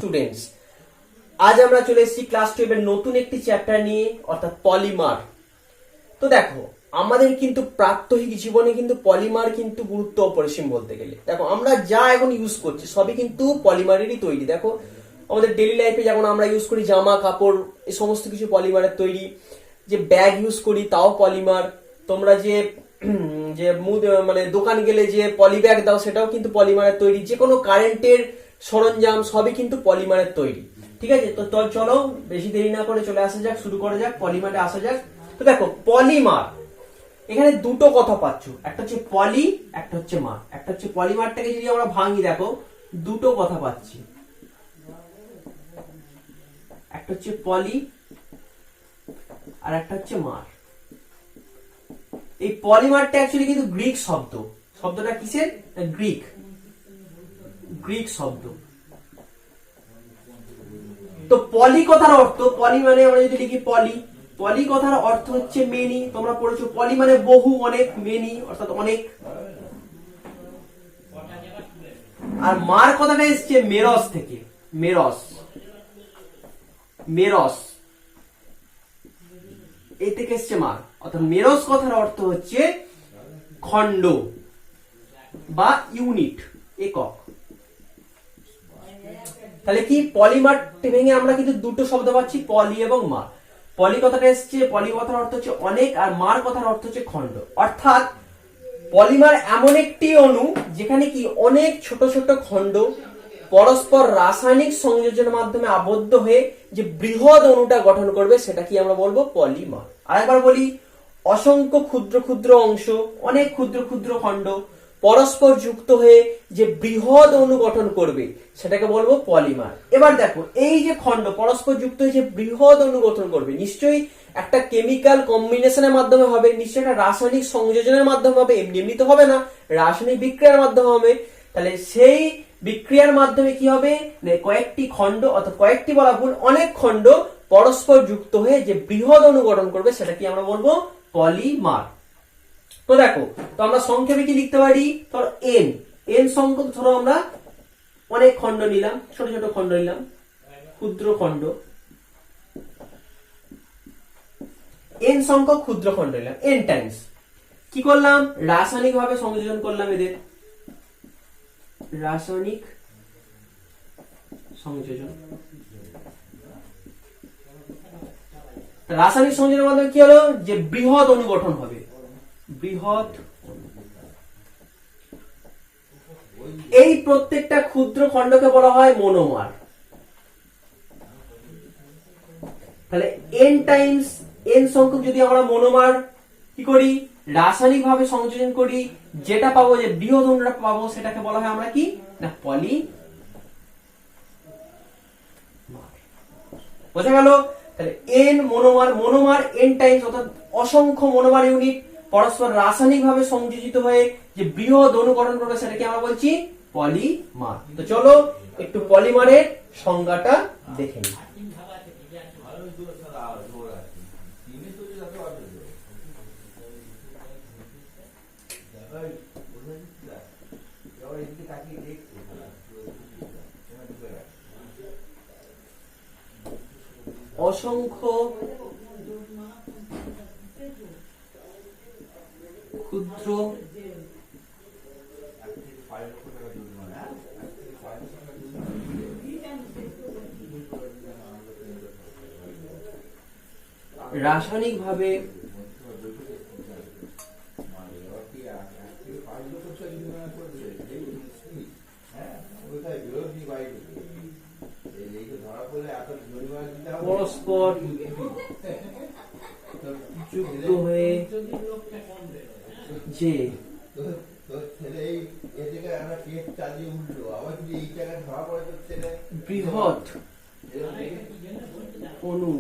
Students, আজ আমরা চলে এসেছি ক্লাস 12 এর নতুন একটি চ্যাপ্টার নিয়ে, অর্থাৎ পলিমার। তো দেখো, আমাদের কিন্তু প্রাত্যহিক জীবনে কিন্তু পলিমার কিন্তু গুরুত্ব অপরিসীম বলতে গেলে। দেখো, আমরা যা এখন ইউজ করছি সবই কিন্তু পলিমারেরই তৈরি। দেখো, আমাদের ডেইলি লাইফে যেমন আমরা ইউজ করি জামা কাপড়, এই সমস্ত কিছু পলিমারের তৈরি। যে ব্যাগ ইউজ করি তাও পলিমার। তোমরা যে যে মানে দোকান গেলে যে পলি ব্যাগ দাও সেটাও কিন্তু পলিমারের তৈরি। যে কোনো কারেন্টের সরঞ্জাম সবই কিন্তু পলিমারের তৈরি। ঠিক আছে, তো চলো বেশি দেরি না করে চলে আসা যাক, শুরু করা যাক, পলিমারে আসা যাক। তো দেখো, পলিমার, এখানে দুটো কথা পাচ্ছ, একটা হচ্ছে পলি, একটা হচ্ছে মার। একটা হচ্ছে পলিমারটাকে যদি আমরা ভাঙি, দেখো দুটো কথা পাচ্ছি, একটা হচ্ছে পলি আর একটা হচ্ছে মার। এই পলিমারটা অ্যাকচুয়ালি কিন্তু গ্রিক শব্দ। শব্দটা কিসের? গ্রিক শব্দ। তো পলি কথার অর্থ, পলি মানে আমরা যদি লিখি পলি, পলি কথার অর্থ হচ্ছে মেনি। তোমরা পড়েছো পলি মানে বহু, অনেক, মেনি অর্থাৎ অনেক। আর মার কথাটা এসছে মেরস থেকে, মেরস এই থেকে এসছে মার, অর্থাৎ মেরস কথার অর্থ হচ্ছে খণ্ড বা ইউনিট, একক। তাহলে কি পলিমার ভেঙে আমরা কিন্তু দুটো শব্দ পাচ্ছি, পলি এবং মার। পলি কথাটা এসছে, পলি কথার অর্থ হচ্ছে অনেক, আর মার কথার অর্থ হচ্ছে খণ্ড। অর্থাৎ পলিমার এমন একটি অণু যেখানে কি অনেক ছোট ছোট খণ্ড পরস্পর রাসায়নিক সংযোজনের মাধ্যমে আবদ্ধ হয়ে যে বৃহৎ অণুটা গঠন করবে সেটা কি আমরা বলবো পলিমার। আরেকবার বলি, অসংখ্য ক্ষুদ্র ক্ষুদ্র অংশ, অনেক ক্ষুদ্র ক্ষুদ্র খণ্ড পরস্পর যুক্ত হয়ে যে বৃহৎ অণু গঠন করবে সেটাকে বলবো পলিমার। এবার দেখো, এই যে খণ্ড পরস্পর যুক্ত হয়ে যে বৃহৎ অণু গঠন করবে, নিশ্চয়ই একটা কেমিক্যাল কম্বিনেশনের মাধ্যমে হবে, নিশ্চয়ই একটা রাসায়নিক সংযোজনের মাধ্যমে হবে, এমনি এমনি তো হবে না, রাসায়নিক বিক্রিয়ার মাধ্যমে হবে। তাহলে সেই বিক্রিয়ার মাধ্যমে কি হবে, কয়েকটি খণ্ড, অর্থাৎ কয়েকটি বলা ভুল, অনেক খণ্ড পরস্পর যুক্ত হয়ে যে বৃহৎ অণু গঠন করবে সেটা কি আমরা বলবো পলিমার। তো দেখো, তো আমরা সংক্ষেপে কি লিখতে পারি, ধরো এন সংখ্যক, ধরো আমরা অনেক খণ্ড নিলাম, ছোট ছোট খণ্ড নিলাম, ক্ষুদ্র খণ্ড, এন সংখ্যক ক্ষুদ্র খণ্ড নিলাম, এন টাইমস। কি করলাম, রাসায়নিক ভাবে সংযোজন করলাম, এদের রাসায়নিক সংযোজন। রাসায়নিক সংযোজনের মাধ্যমে কি হলো, যে বৃহৎ অণু গঠন হবে, বৃহৎ। এই প্রত্যেকটা ক্ষুদ্র খণ্ডকে বলা হয় মনোমার। তাহলে এন টাইমস এন সংখ্যক যদি আমরা মনোমার কি করি, রাসায়নিক ভাবে সংযোজন করি, যেটা পাবো, যে বৃহৎ অণুটা পাবো, সেটাকে বলা হয় আমরা কি না পলি। বোঝা গেল? তাহলে এন মনোমার এন টাইমস, অর্থাৎ অসংখ্য মনোমার ইউনিট পরস্পর রাসায়নিক ভাবে সংযোজিত হয়ে যে বৃহৎ অণু গঠন করবে সেটাকে আমরা বলছি পলিমার। তো চলো একটু পলিমারের সংজ্ঞাটা দেখে নিই। অসংখ্য ক্ষুদ্র রাসায়নিক ভাবে পরস্পর যুক্ত হয়ে যে বৃহৎ অণু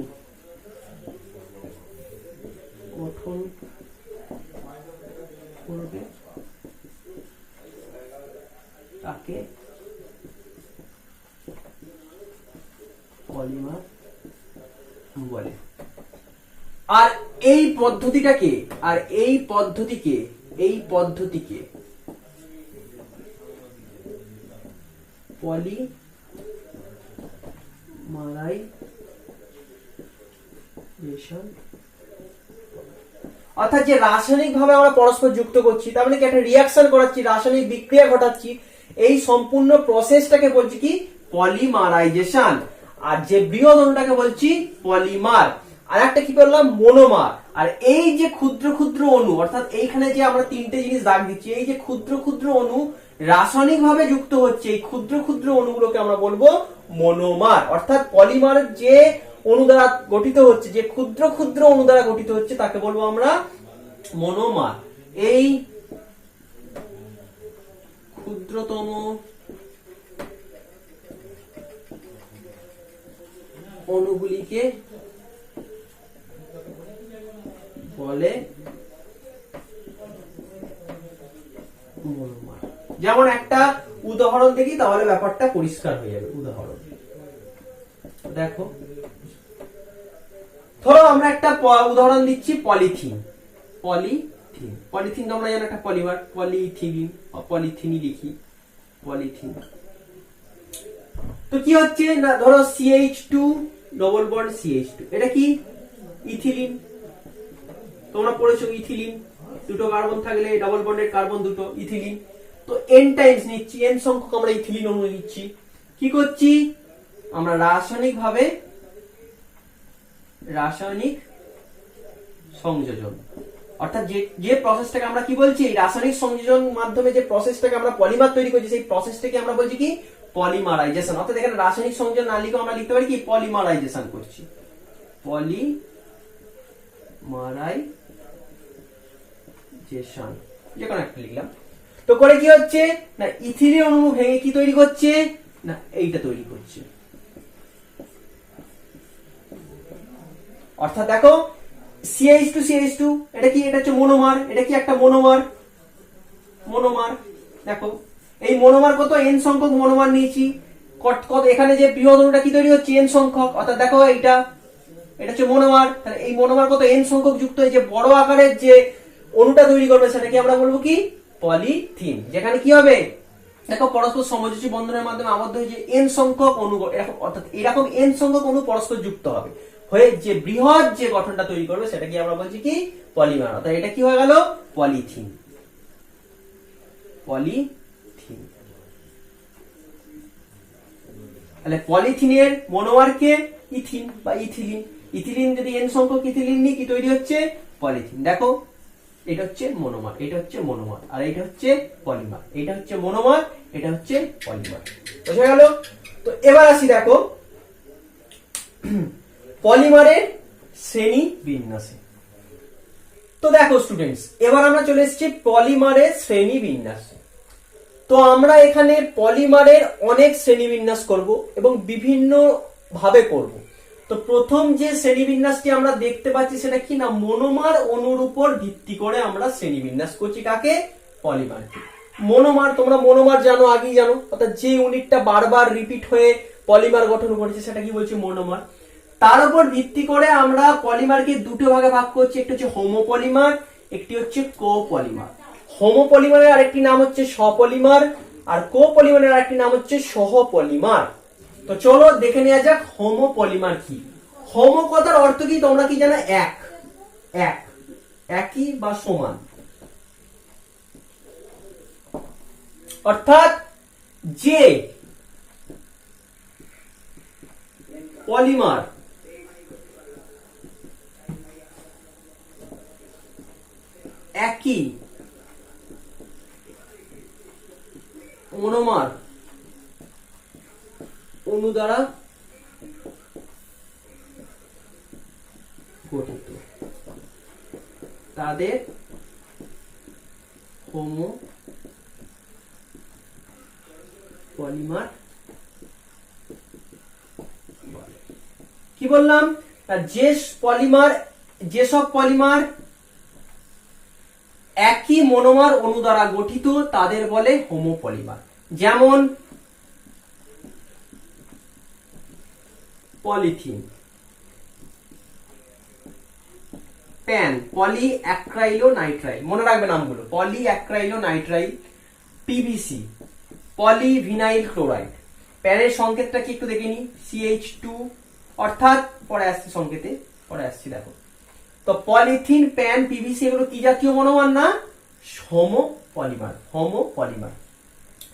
গঠন করবে তাকে পলিমার বলে। আর এই পদ্ধতিটাকে পলি পলিমারাইজেশন, অর্থাৎ যে রাসায়নিক ভাবে আমরা পরস্পর যুক্ত করছি, তার মানে কি একটা রিঅ্যাকশন করাচ্ছি, রাসায়নিক বিক্রিয়া ঘটাচ্ছি, এই সম্পূর্ণ প্রসেসটাকে বলছি কি পলিমারাইজেশন। আর যে বৃহৎ অণুটাকে বলছি পলিমার। আর একটা কি বললাম মনোমার। আর এই যে ক্ষুদ্র ক্ষুদ্র অণু, অর্থাৎ এইখানে যে আমরা তিনটে জিনিস দাগ দিচ্ছি, এই যে ক্ষুদ্র ক্ষুদ্র অণু রাসায়নিক ভাবে যুক্ত হচ্ছে, এই ক্ষুদ্র ক্ষুদ্র অণুগুলোকে আমরা বলবো মনোমার। অর্থাৎ পলিমার যে অণু দ্বারা গঠিত হচ্ছে, যে ক্ষুদ্র ক্ষুদ্র অণু দ্বারা গঠিত হচ্ছে, তাকে বলবো আমরা মনোমার। এই ক্ষুদ্রতম অণুগুলিকে বলে মনোমার। যেমন একটা উদাহরণ দেখি, তাহলে ব্যাপারটা পরিষ্কার হয়ে যাবে। উদাহরণ দেখো, ধরো আমরা একটা উদাহরণ দিচ্ছি পলিথিন। পলিথিন, পলিথিন তোমরা জানো একটা পলিমার, পলিথিলিন, পলিথিনই লিখি, পলিথিন। তো কি হচ্ছে না, ধরো CH2 ডবল বন্ড CH2, এটা কি ইথিলিন। তোমরা পড়েছো ইথিলিন, দুটো কার্বন থাকলে ডাবল বন্ডের কার্বন দুটো, ইথিলিন। তো n টাইমস নিচ্ছি, n সংখ্যক আমরা ইথিলিন অণু নিচ্ছি। কি করছি আমরা রাসায়নিক সংযোজন, অর্থাৎ যে প্রসেসটাকে আমরা কি বলছি, রাসায়নিক সংযোজন মাধ্যমে যে প্রসেসটাকে আমরা পলিমার তৈরি করছি, সেই প্রসেসটাকে আমরা বলছি কি পলিমারাইজেশন। অর্থাৎ এখানে রাসায়নিক সংযোজন না লিখে আমরা লিখতে পারি কি পলিমারাইজেশন করছি, পলিমারাইজেশন, যে কোনো একটা লিখলাম। তো করে কি হচ্ছে না, ইথিলিন অণু ভেঙে কি তৈরি করছে না, এইটা তৈরি করছে। অর্থাৎ দেখো CH2 এটা কি, এটা হচ্ছে মনোমার, এটা কি একটা মনোমার। দেখো এই মনোমার কত n সংখ্যক মনোমার নিয়েছি, কত এখানে যে বৃহৎ অণুটা কি তৈরি হচ্ছে n সংখ্যক। অর্থাৎ দেখো এটা হচ্ছে মনোমার, তাহলে এই মনোমার কত n সংখ্যক যুক্ত হয়ে যে বড় আকারের যে অণুটা তৈরি করবে, সেটাকে আমরা বলবো কি পলিথিন। যেখানে কি হবে দেখো পরস্পর সমযোজী বন্ধনের মাধ্যমে আবদ্ধ হয়ে যে n সংখ্যক অণু, এরকম অর্থাৎ এরকম n সংখ্যক অণু পরস্পর যুক্ত হবে হয়ে যে বৃহৎ যে গঠনটা তৈরি করবে, সেটা কি আমরা বলছি কি পলিমার। অর্থাৎ এটা কি হয়ে গেল পলিথিন। তাহলে পলিথিনের মনোমার কে ইথিন বা ইথিলিন। ইথিলিন যদি n সংখ্যক ইথিলিন নিয়ে কি তৈরি হচ্ছে পলিথিন। দেখো এটা হচ্ছে মনোমার, এটা হচ্ছে মনোমার, আর এটা হচ্ছে পলিমার। এটা হচ্ছে মনোমার, এটা হচ্ছে পলিমার। বোঝা গেল? তো এবার আসি দেখো পলিমারের শ্রেণী বিন্যাসে। তো দেখো স্টুডেন্টস, এবার আমরা চলে এসেছি পলিমারের শ্রেণী বিন্যাস। তো আমরা এখানে পলিমারের অনেক শ্রেণী বিন্যাস করব এবং বিভিন্ন ভাবে করব। তো প্রথম যে শ্রেণীবিন্যাসটি আমরা দেখতে পাচ্ছি সেটা কি না, মনোমার অণুর উপর ভিত্তি করে আমরা শ্রেণীবিন্যাস করছি। কাকে? পলিমারকে। মনোমার, তোমরা মনোমার জানো, আগেই জানো, অর্থাৎ যে ইউনিটটা বারবার রিপিট হয়ে পলিমার গঠন করেছে সেটা কি বলছি মনোমার। তার উপর ভিত্তি করে আমরা পলিমারকে দুটো ভাগে ভাগ করছি, একটি হচ্ছে হোমোপলিমার, একটি হচ্ছে কোপলিমার। হোমোপলিমারের আরেকটি নাম হচ্ছে সপলিমার, আর কোপলিমারের আরেকটি নাম হচ্ছে সহপলিমার। তো চলো দেখে নেওয়া যাক হোমোপলিমার কি। হোমো কথার অর্থ কি তোমরা কি জানো? এক, এক, একই বা সমান। অর্থাৎ যে পলিমার একই মনোমার অণু দ্বারা গঠিত, তাদের হোমোপলিমার বলে। কি বললাম? যেসব পলিমার একই মনোমার অণু দ্বারা গঠিত তাদের বলে হোমোপলিমার। যেমন পলিথিন, প্যান, পলিঅ্যাক্রাইলোনাইট্রাইল, মনে রাখবে নামগুলো, পলিঅ্যাক্রাইলোনাইট্রাইল, পিভিসি, পলিভিনাইল ক্লোরাইড। প্যানের সংকেতটা কি একটু দেখে নি, CH2, অর্থাৎ পরে আসছি সংকেতে, পরে আসছি দেখো। তো পলিথিন, প্যান, পিভিসি এগুলো কি জাতীয় মনোমার না, হোমোপলিমার, হোমোপলিমার।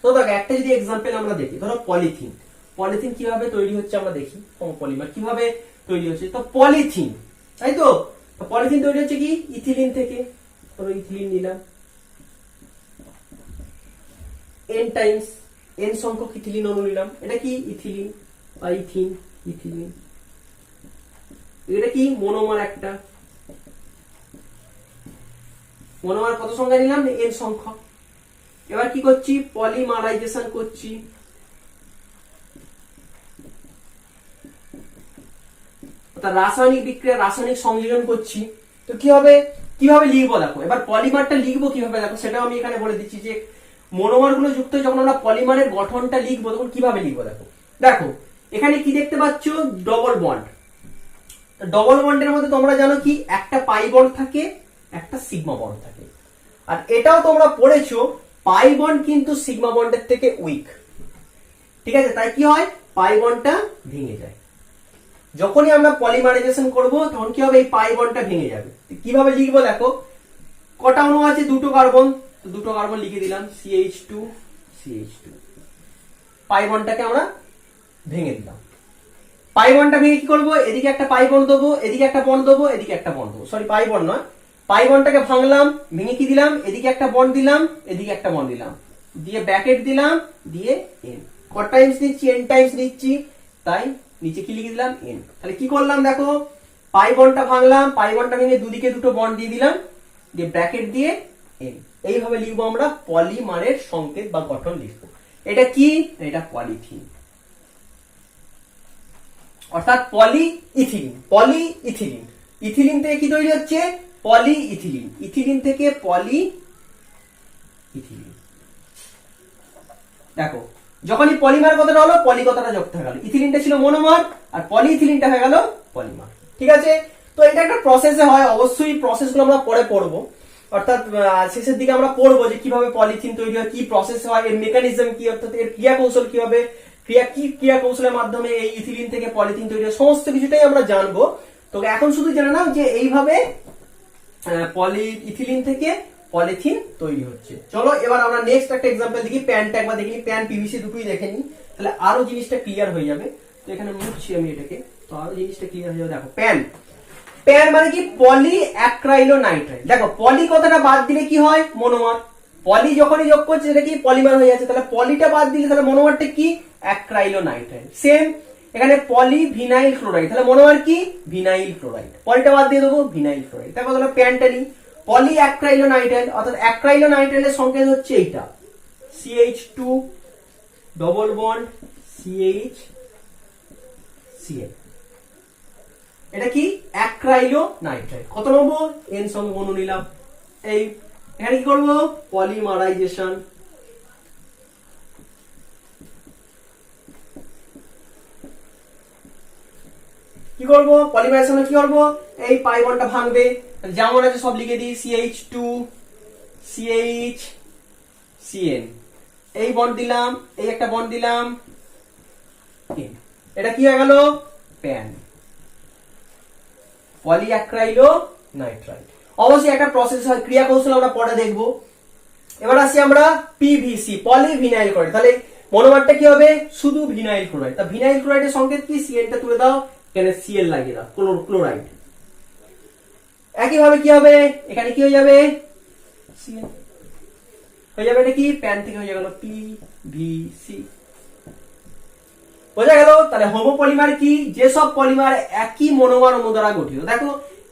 তো দেখো একটা যদি এক্সাম্পল আমরা দেখি, ধরো পলিথিন, পলিথিন কিভাবে তৈরি হচ্ছে আমরা দেখি, হোমোপলিমার কিভাবে তৈরি হচ্ছে। তো পলিথিন, তাই তো, পলিথিন তৈরি হচ্ছে কি ইথিলিন থেকে, ধরো ইথিলিন নিলাম, n টাইমস, n সংখ্যক ইথিলিন অণু নিলাম, এটা কি ইথিলিন বা ইথিন, ইথিলিন, এটা কি মনোমার, একটা মনোমার কত সংখ্যা নিলাম, n সংখ্যক। এবার কি করছি, পলিমারাইজেশন করছি, রাসায়নিক বিক্রিয়া, রাসায়নিক সংযোজন করছি। তো কি হবে, কিভাবে লিখবো দেখো, এবার পলিমারটা লিখবো কিভাবে দেখো, সেটাও আমি এখানে বলে দিচ্ছি যে মনোমার গুলো যুক্ত যখন আমরা পলিমারের গঠনটা লিখবো তখন কিভাবে লিখবো দেখো। দেখো এখানে কি দেখতে পাচ্ছ, ডবল বন্ড। ডবল বন্ডের মধ্যে তোমরা জানো কি একটা পাই বন্ড থাকে, একটা সিগমা বন্ড থাকে। আর এটাও তোমরা পড়েছো পাই বন্ড কিন্তু সিগমা বন্ডের থেকে উইক, ঠিক আছে, তাই কি হয় পাই বন্ডটা ভেঙে যায়। যখনই আমরা পলিমারাইজেশন করব তখন কি হবে, এই পাই বন্ডটা ভেঙে যাবে। কিভাবে লিখবো দেখো, কটা অণু আছে, দুটো কার্বন, তো দুটো কার্বন লিখে দিলাম CH2, CH2, পাই বন্ডটাকে আমরা ভেঙে দিলাম। পাই বন্ডটা ভেঙে কি করবো, এদিকে একটা পাই বন্ড দেবো, এদিকে একটা বন্ড দেবো, এদিকে একটা বন্ড দেবো, সরি পাই বন্ড নয়, পাই বন্ডটাকে ভাঙলাম, ভেঙে কি দিলাম, এদিকে একটা বন্ড দিলাম, এদিকে একটা বন্ড দিলাম, দিয়ে ব্র্যাকেট দিলাম, দিয়ে n, কত টাইমস নিচ্ছি, n টাইমস নিচ্ছি, তাই নিচে কি লিখে দিলাম n। তাহলে কি করলাম দেখো, পাই বন্ডটা ভাঙলাম, পাই বন্ডটা ভেঙে দুদিকে দুটো বন্ড দিয়ে দিলাম, দিয়ে ব্র্যাকেট দিয়ে n। এইভাবে লিখবো আমরা পলিমারের সংকেত বা গঠন লিখবো। এটা কি, এটা পলিথিন, অর্থাৎ পলি ইথিলিন, পলি ইথিলিন, ইথিলিন থেকে কি তৈরি হচ্ছে, পলি ইথিলিন, ইথিলিন থেকে পলি ইথিলিন। দেখো যখনই পলিমার কথাটা হলো, পলি কথাটা যুক্ত হয়ে গেল, ইথিলিনটা ছিল মনোমার আর পলি ইথিলিনটা হয়ে গেল পলিমার, ঠিক আছে। তো এটা একটা প্রসেসে হয়, অবশ্যই প্রসেসগুলো আমরা পরে পড়বো, অর্থাৎ শেষের দিকে আমরা পড়বো যে কিভাবে পলিথিন তৈরি হয়, কি প্রসেস হয়, এর মেকানিজম কি, অর্থাৎ এর ক্রিয়া কৌশল কি হবে, ক্রিয়া কৌশলের মাধ্যমে এই ইথিলিন থেকে পলিথিন তৈরি হয়, সমস্ত কিছুটাই আমরা জানবো। তো এখন শুধু জেনে নাও যে এইভাবে পলি ইথিলিন থেকে পলিথিন তৈরি হচ্ছে। চলো এবার আমরা নেক্সট একটা এক্সাম্পল দেখি, প্যানটা একবার দেখি, প্যান পিভিসি দুটোই দেখে নিই, তাহলে আরো জিনিসটা ক্লিয়ার হয়ে যাবে। তো এখানে মুছছি আমি এটাকে, তো আরো জিনিসটা ক্লিয়ার হয়ে যাবে। দেখো প্যান, প্যান মানে কি পলি অ্যাক্রাইলোনাইট্রাইল। দেখো পলি কথাটা বাদ দিলে কি হয়, মনোমার, পলি যখনই যোগ করছে সেটা কি পলিমার হয়ে যাচ্ছে, তাহলে পলিটা বাদ দিলে তাহলে মনোমারটা কি অ্যাক্রাইলোনাইট্রাইল। সেম এখানে পলি ভিনাইল ক্লোরাইড, তাহলে মনোমার কি ভিনাইল ক্লোরাইড, পলিটা বাদ দিয়ে দেবো ভিনাইল ক্লোরাইড। দেখো তাহলে প্যানটা নিই, পলি অ্যাক্রাইলোনাইট্রাইল, অর্থাৎ অ্যাক্রাইলোনাইট্রাইলের সংকেত হচ্ছে এইটা CH2 double bond CH Cl, এটা কি অ্যাক্রাইলোনাইট্রাইল। কত নেবো, n সঙ্গে অণু নিলাম, এই এখানে কি করবো পলিমারাইজেশন, কি করবো পলিমারাইজেশনে কি করবো, এই পাই বন্ডটা ভাঙবে, যেমন আছে সব লিখে দিই CH2 CH Cn, এই বন্ড দিলাম, এই একটা বন্ড দিলাম, এটা কি হয়ে গেল প্যান, পলিঅ্যাক্রাইলোনাইট্রাইল। অবশ্যই একটা প্রসেস হয়, ক্রিয়া কৌশল আমরা পরে দেখবো। এবার আসি আমরা পিভিসি, পলিভিনাইল ক্লোরাইড, তাহলে মনোমারটা কি হবে, শুধু ভিনাইল ক্লোরাইড। তা ভিনাইল ক্লোরাইডের সংকেত কি, Cl-টা তুলে দাও, এখানে Cl লাগিয়ে দাও, ক্লোরাইড। একইভাবে কি হবে, এখানে কি হয়ে যাবে Cl হয়ে যাবে, এটা কি প্যান থেকে হয়ে গেল পিভিসি, বোঝা গেল। তাহলে হোমোপলিমার কি, যেসব পলিমার একই মনোমার অণু দ্বারা গঠিত। দেখো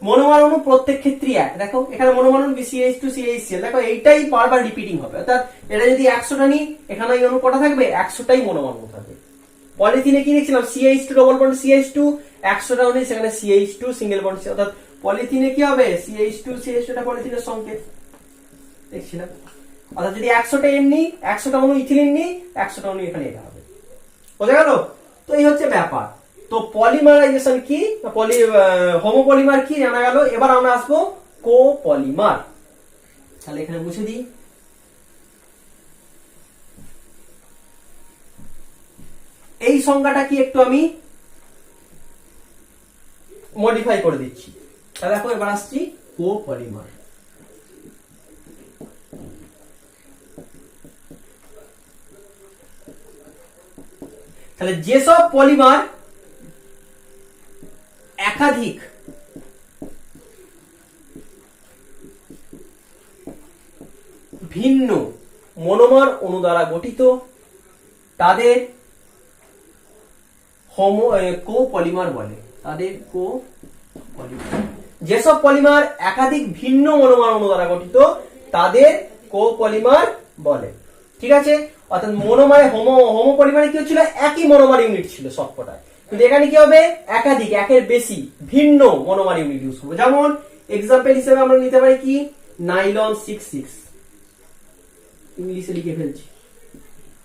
মনোমার অণু প্রত্যেক ক্ষেত্রে এক, দেখো এখানে মনোমার অণু CH2 CHCl, দেখো এইটাই বারবার রিপিটিং হবে, অর্থাৎ এটা যদি 100টা নিই, এখানে এই অণু কটা থাকবে, 100টাই মনোমার অণু থাকবে। পলিথিনে কি দেখছিলাম CH2 ডবল বন্ড CH2, 100টা অণু সেখানে CH2 সিঙ্গেল বন্ড, অর্থাৎ পলিথিনে কি হবে CH2 CH2টা পলিথিনের সংকেত দেখছিলাম। অর্থাৎ যদি 100টা n নিই, 100টা অণু ইথিলিন নিই, 100টা অণু এখানে এটা হবে, বোঝা গেল। তো এই হচ্ছে ব্যাপার। তো পলিমারাইজেশন কি, হোমোপলিমার কি জানা গেল। এবার আমরা আসবো কোপলিমার, তাহলে এখানে মুছে দিই। এই সংজ্ঞাটা কি একটু আমি মডিফাই করে দিচ্ছি। তাহলে দেখো এবার আসছি কোপলিমার। তাহলে যেসব পলিমার একাধিক ভিন্ন মনোমার অণু দ্বারা গঠিত তাদের কোপলিমার বলে। তাদের কোপলিমার। যেসব পলিমার একাধিক ভিন্ন মনোমার অণু দ্বারা গঠিত তাদের কোপলিমার বলে। ঠিক আছে, অর্থাৎ মনোমারে হোমো পলিমারে কি হচ্ছিল, একই মনোমার ইউনিট ছিল সবকটায়, কিন্তু এখানে কি হবে একাধিক, একের বেশি ভিন্ন মনোমার ইউনিট ইউজ করবো। যেমন এক্সাম্পল হিসেবে আমরা নিতে পারি কি, নাইলন 66, ইংলিশে লিখে ফেলছি,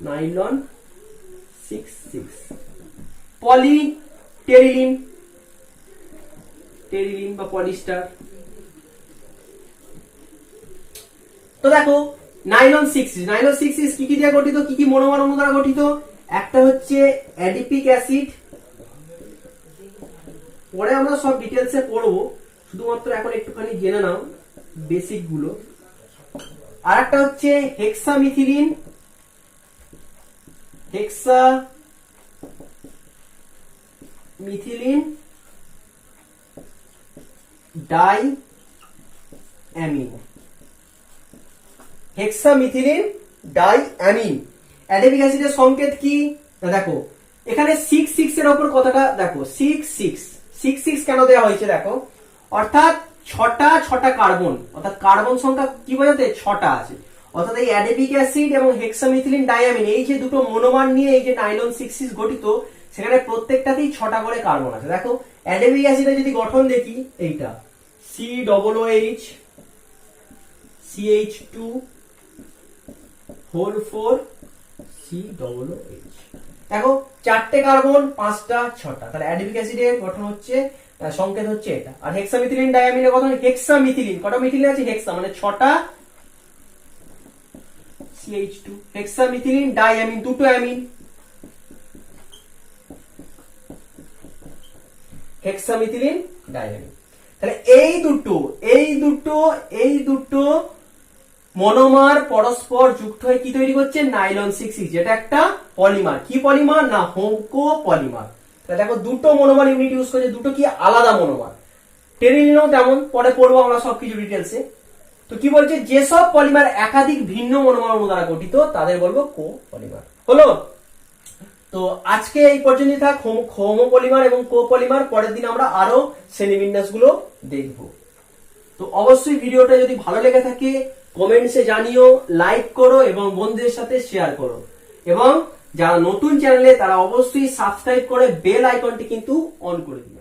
নাইলন 66, পলিটেরিলিন, টেরিলিন বা পলিস্টার। তো দেখো নাইলন 66 কি কি দিয়ে গঠিত, কি কি মনোমার অণু দ্বারা গঠিত? একটা হচ্ছে অ্যাডিপিক অ্যাসিড, পরে আমরা সব ডিটেলসে পড়বো, শুধুমাত্র এখন একটুখানি জেনে নাও বেসিক গুলো। আর একটা হচ্ছে hexamethylene, diamine, hexamethylene diamine. Adipic অ্যাসিডের সংকেত কি, দেখো এখানে 66 এর উপর কথাটা দেখো, 66 কেন দেওয়া হয়েছে দেখো, অর্থাৎ ছটা কার্বন, অর্থাৎ কার্বন সংখ্যা কি বোঝাতে, 6টা আছে। অর্থাৎ এই অ্যাডিপিক অ্যাসিড এবং হেক্সামিথিলিন ডাইঅ্যামিন, এই যে দুটো মনোমার নিয়ে এই যে নাইলন 66 গঠিত, সেখানে প্রত্যেকটাতেই 6টা করে কার্বন আছে। দেখো অ্যাডিপিক অ্যাসিডের যদি গঠন দেখি, এইটা COOH CH2 4 COOH, দেখো 4টে কার্বন 5টা 6টা, তাহলে অ্যাডিপিক অ্যাসিডের গঠন হচ্ছে, সংকেত হচ্ছে এটা। আর হেক্সামিথিলিন ডাইঅ্যামিনের গঠন, হেক্সামিথিলিন কটা মিথিলিন আছে, হেক্সা মানে 6টা CH2, হেক্সামিথিলিন ডাইঅ্যামিন দুটো অ্যামিন, হেক্সামিথিলিন ডাইঅ্যামিন। তাহলে এই দুটো মনোমার পরস্পর যুক্ত হয়ে কি তৈরি করছে, নাইলন 66, যেটা একটা পলিমার। কি পলিমার না, কোপলিমার। তাহলে দেখো দুটো মনোমার ইউনিট ইউজ করছে, দুটো কি আলাদা মনোমার। টেরিলিনও তেমন, পরে পড়বো আমরা সবকিছু ডিটেলসে। তো কি বলছে, যেসব পলিমার একাধিক ভিন্ন মনোমার অণু দ্বারা গঠিত তাদের বলবো কোপলিমার। হলো, তো আজকে এই পর্যন্ত থাক হোমো পলিমার এবং কোপলিমার। পরের দিন আমরা আরো শ্রেণীবিন্যাস গুলো দেখবো। তো অবশ্যই ভিডিওটা যদি ভালো লেগে থাকে কমেন্টসে জানিও, লাইক করো এবং বন্ধুদের সাথে শেয়ার করো, এবং যারা নতুন চ্যানেলে তারা অবশ্যই সাবস্ক্রাইব করে বেল আইকনটি কিন্তু অন করে দিও।